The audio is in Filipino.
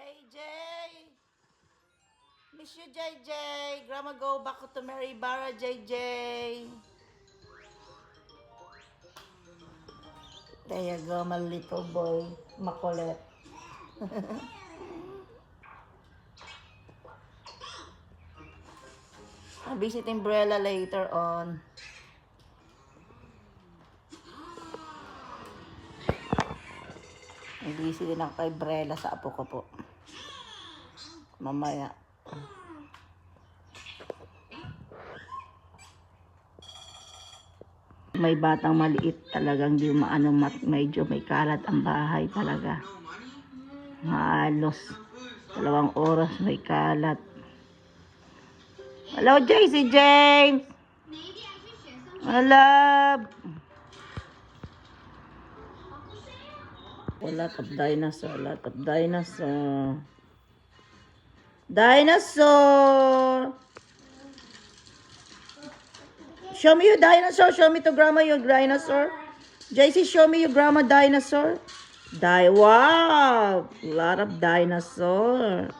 JJ! Miss you, JJ. Grandma go back to Mary Barra, JJ. There you go, my little boy. Makulit. I'll visit Umbrella later on. Busy din ako kay Brella sa apo ko po. Mamaya. May batang maliit talagang di maano, medyo may kalat ang bahay talaga. Halos 2 oras may kalat. Hello, JC James! Love! Lot of dinosaur, lot of dinosaur. Dinosaur! Show me your dinosaur. Show me to grandma your dinosaur. JC, show me your grandma dinosaur. Wow! Lot of dinosaur.